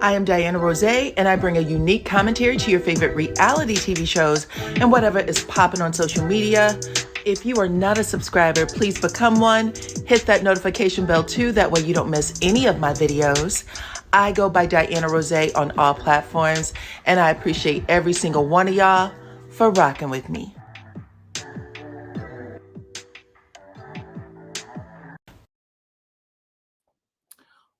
I am Dyana Rozay, and I bring a unique commentary to your favorite reality TV shows and whatever is popping on social media. If you are not a subscriber, please become one. Hit that notification bell too, that way you don't miss any of my videos. I go by Dyana Rozay on all platforms, and I appreciate every single one of y'all for rocking with me.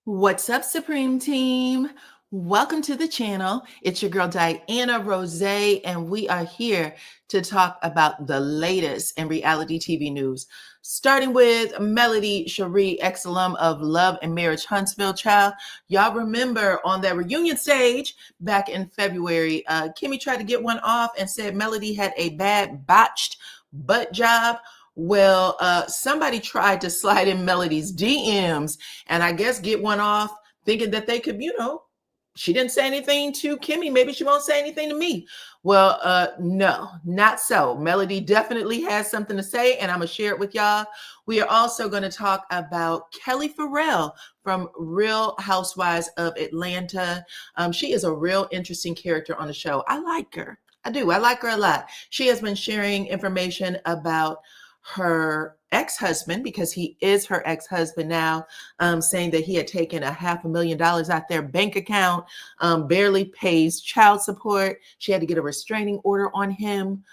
What's up, Supreme Team? Welcome to the channel. It's your girl Dyana Rozay, and we are here to talk about the latest in reality TV news. Starting with Melody Cherie, ex-alum of Love and Marriage Huntsville. Child, y'all remember on that reunion stage back in February, Kimmy tried to get one off and said Melody had a bad botched butt job. Well, somebody tried to slide in Melody's DMs and I guess get one off, thinking that they could, she didn't say anything to Kimmy. Maybe she won't say anything to me. Well, no, not so. Melody definitely has something to say, and I'm going to share it with y'all. We are also going to talk about Kelli from Real Housewives of Atlanta. She is a real interesting character on the show. I like her. I do. I like her a lot. She has been sharing information about her ex-husband, because he is her ex-husband now, saying that he had taken $500,000 out their bank account, barely pays child support. She had to get a restraining order on him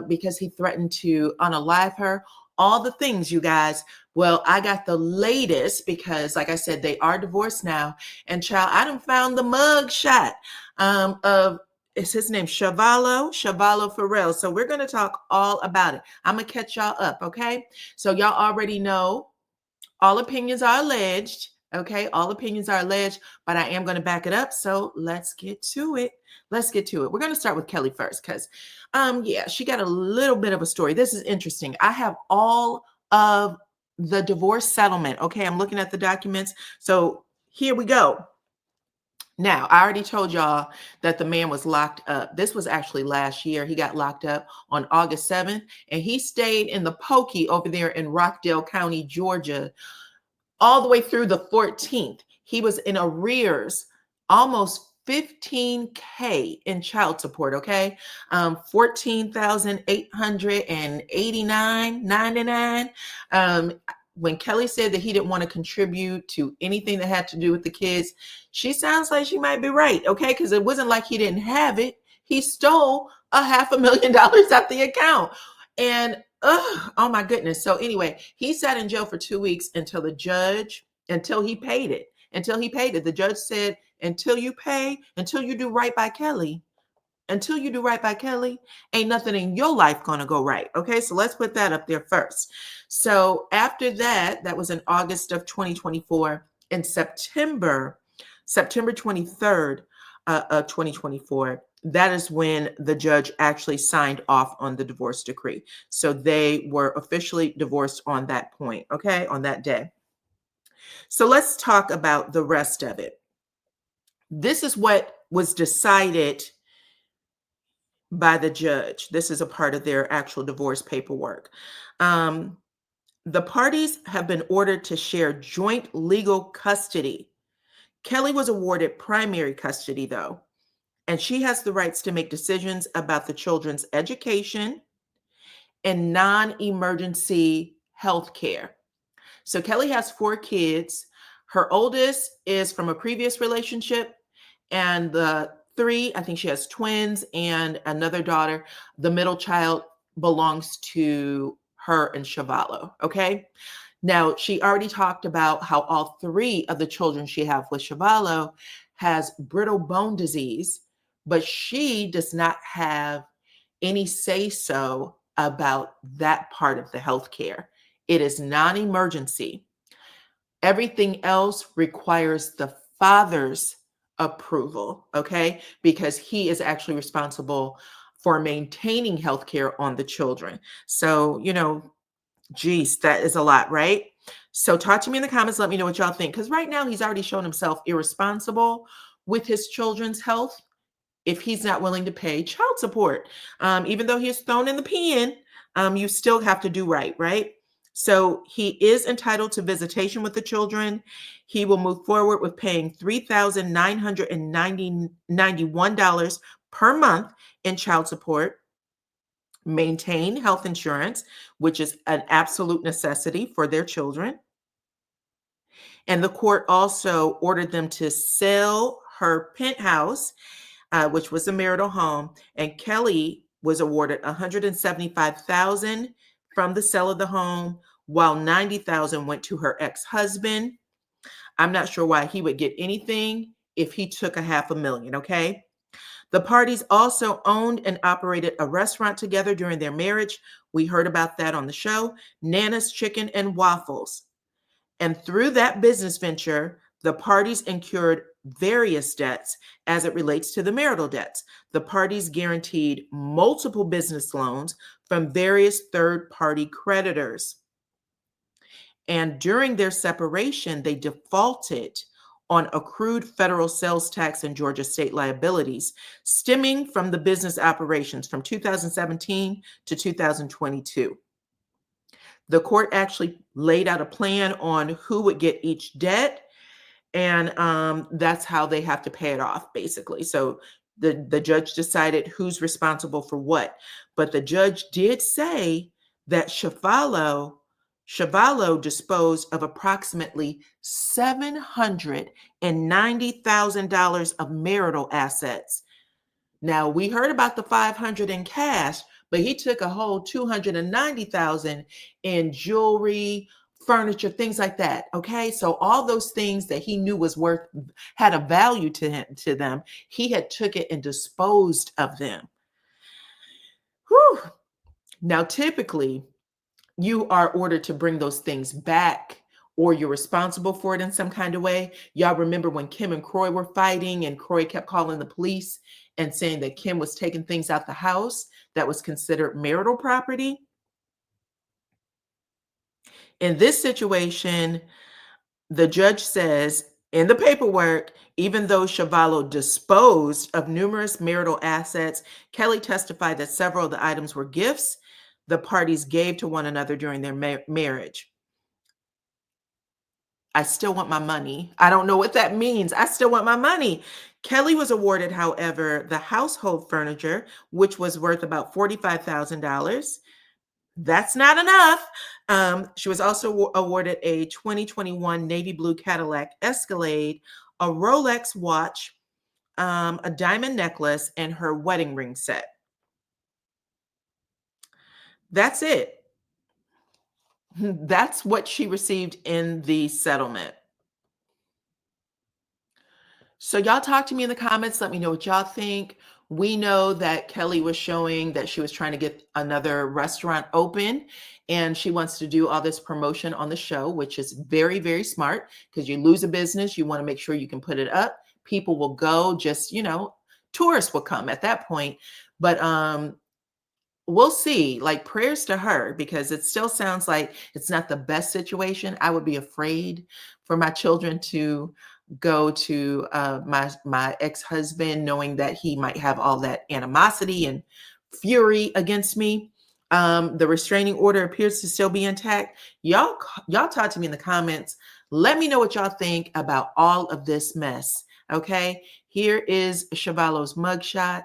because he threatened to unalive her. All the things, you guys. Well, I got the latest because, like I said, they are divorced now. And child, I done found the mug shot of, is his name Chavallo Farrell. So we're going to talk all about it. I'm going to catch y'all up, okay? So y'all already know all opinions are alleged, okay? All opinions are alleged, but I am going to back it up. So let's get to it. Let's get to it. We're going to start with Kelli first because, yeah, she got a little bit of a story. This is interesting. I have all of the divorce settlement, okay? I'm looking at the documents. So here we go. Now, I already told y'all that the man was locked up. This was actually last year. He got locked up on August 7th, and he stayed in the Pokey over there in Rockdale County, Georgia, all the way through the 14th. He was in arrears, almost $15K in child support, okay? $14,889.99. When Kelli said that he didn't want to contribute to anything that had to do with the kids, she sounds like she might be right, okay? Because it wasn't like he didn't have it. He stole $500,000 out the account. And oh my goodness. So anyway, he sat in jail for 2 weeks until he paid it. The judge said, until you pay, until you do right by Kelli, ain't nothing in your life going to go right. Okay, so let's put that up there first. So after that, that was in August of 2024. In September 23rd of 2024, that is when the judge actually signed off on the divorce decree. So they were officially divorced on that point, okay, on that day. So let's talk about the rest of it. This is what was decided by the judge. This is a part of their actual divorce paperwork. The parties have been ordered to share joint legal custody. Kelli was awarded primary custody, though, and she has the rights to make decisions about the children's education and non-emergency health care. So Kelli has 4 kids. Her oldest is from a previous relationship, and the 3, I think she has twins and another daughter. The middle child belongs to her and Chavallo, okay? Now, she already talked about how all 3 of the children she has with Chavallo has brittle bone disease, but she does not have any say-so about that part of the healthcare. It is non-emergency. Everything else requires the father's approval, okay? Because he is actually responsible for maintaining healthcare on the children. So, geez, that is a lot, right? So talk to me in the comments. Let me know what y'all think. Because right now he's already shown himself irresponsible with his children's health if he's not willing to pay child support. Even though he is thrown in the pen, you still have to do right, right? So he is entitled to visitation with the children. He will move forward with paying $3,991 per month in child support, maintain health insurance, which is an absolute necessity for their children. And the court also ordered them to sell her penthouse, which was a marital home, and Kelli was awarded 175,000 from the sale of the home, while 90,000 went to her ex-husband. I'm not sure why he would get anything if he took a half a million, okay? The parties also owned and operated a restaurant together during their marriage. We heard about that on the show, Nana's Chicken and Waffles. And through that business venture, the parties incurred various debts as it relates to the marital debts. The parties guaranteed multiple business loans from various third-party creditors. And during their separation, they defaulted on accrued federal sales tax and Georgia state liabilities stemming from the business operations from 2017 to 2022. The court actually laid out a plan on who would get each debt, and that's how they have to pay it off, basically. So the judge decided who's responsible for what. But the judge did say that Chavallo disposed of approximately $790,000 of marital assets. Now, we heard about the 500 in cash, but he took a whole 290,000 in jewelry, furniture, things like that. Okay? So all those things that he knew was worth, had a value to them, he had took it and disposed of them. Whew. Now, typically, you are ordered to bring those things back, or you're responsible for it in some kind of way. Y'all remember when Kim and Kroy were fighting and Kroy kept calling the police and saying that Kim was taking things out the house that was considered marital property? In this situation, the judge says in the paperwork, even though Chavallo disposed of numerous marital assets, Kelli testified that several of the items were gifts the parties gave to one another during their marriage. I still want my money. I don't know what that means. I still want my money. Kelli was awarded, however, the household furniture, which was worth about $45,000. That's not enough. She was also awarded a 2021 navy blue Cadillac Escalade, a Rolex watch, a diamond necklace, and her wedding ring set. That's it. That's what she received in the settlement. So y'all talk to me in the comments. Let me know what y'all think. We know that Kelli was showing that she was trying to get another restaurant open, and she wants to do all this promotion on the show, which is very, very smart, because you lose a business, you want to make sure you can put it up. People will go, just, tourists will come at that point. But we'll see. Like, prayers to her, because it still sounds like it's not the best situation. I would be afraid for my children to go to my ex-husband, knowing that he might have all that animosity and fury against me. The restraining order appears to still be intact. Y'all talk to me in the comments. Let me know what y'all think about all of this mess. Okay, here is Chavallo's mugshot.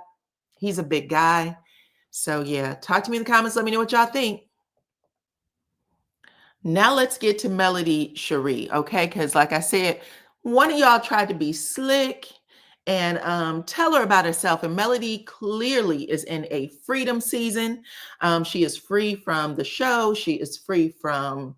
He's a big guy. So yeah, talk to me in the comments. Let me know what y'all think. Now let's get to Melody Cherie, okay? Because like I said, one of y'all tried to be slick and tell her about herself. And Melody clearly is in a freedom season. She is free from the show. She is free from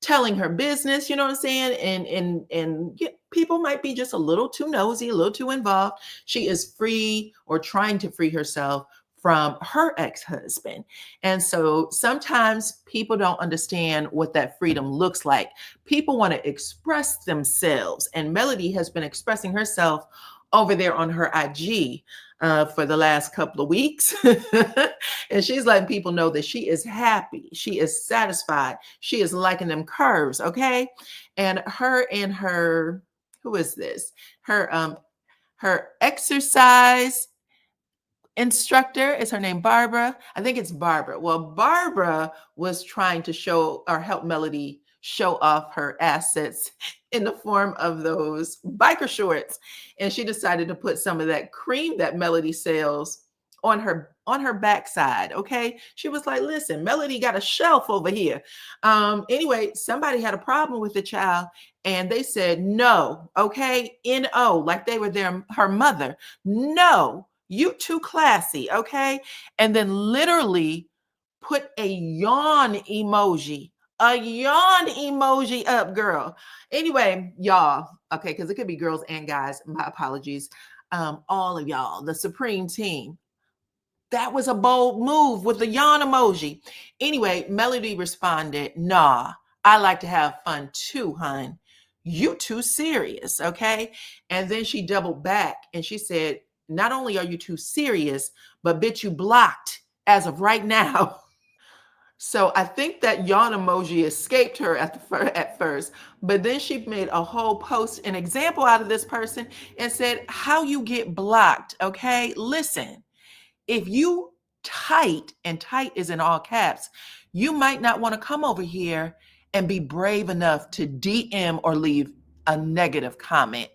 telling her business, you know what I'm saying? And people might be just a little too nosy, a little too involved. She is free, or trying to free herself from her ex-husband. And so sometimes people don't understand what that freedom looks like. People want to express themselves, and Melody has been expressing herself over there on her IG for the last couple of weeks. And she's letting people know that she is happy. She is satisfied. She is liking them curves, okay? And her, who is this? Her exercise instructor. Is her name Barbara? I think it's Barbara. Well, Barbara was trying to show or help Melody show off her assets in the form of those biker shorts. And she decided to put some of that cream that Melody sells on her backside. Okay. She was like, listen, Melody got a shelf over here. Anyway, somebody had a problem with the child and they said no. Okay. No, like they were her mother. No, you too classy. Okay. And then literally put a yawn emoji up, girl. Anyway, y'all, okay, because it could be girls and guys. My apologies. All of y'all, the Supreme team. That was a bold move with the yawn emoji. Anyway, Melody responded, nah, I like to have fun too, hun. You too serious, okay? And then she doubled back and she said, not only are you too serious, but bitch, you blocked as of right now. So I think that yawn emoji escaped her at first, but then she made a whole post, an example out of this person and said, how you get blocked, okay? Listen, if you tight, and tight is in all caps, you might not want to come over here and be brave enough to DM or leave a negative comment.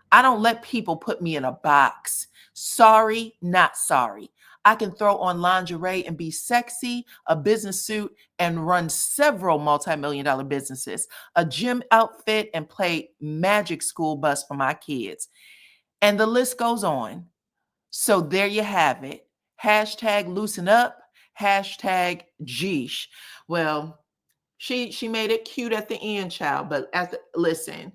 I don't let people put me in a box. Sorry, not sorry. I can throw on lingerie and be sexy, a business suit, and run several multi-million-dollar businesses, a gym outfit, and play magic school bus for my kids. And the list goes on. So there you have it. Hashtag loosen up, hashtag geesh. Well, she made it cute at the end, child. But listen,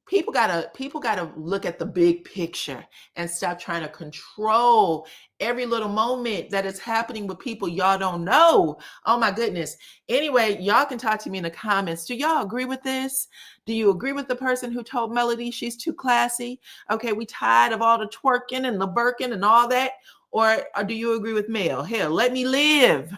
people gotta look at the big picture and stop trying to control every little moment that is happening with people y'all don't know. Oh my goodness. Anyway, y'all can talk to me in the comments. Do y'all agree with this? Do you agree with the person who told Melody she's too classy? Okay, we tired of all the twerking and the Birkin and all that. Or do you agree with Mel? Hell, let me live.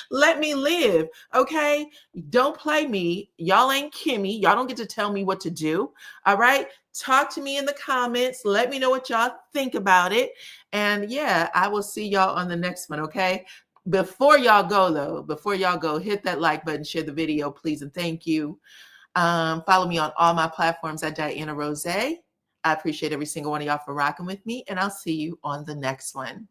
Let me live. Okay. Don't play me. Y'all ain't Kimmy. Y'all don't get to tell me what to do. All right. Talk to me in the comments. Let me know what y'all think about it. And yeah, I will see y'all on the next one. Okay. Before y'all go, though, hit that like button, share the video, please, and thank you. Follow me on all my platforms at DYANAROZAY. I appreciate every single one of y'all for rocking with me, and I'll see you on the next one.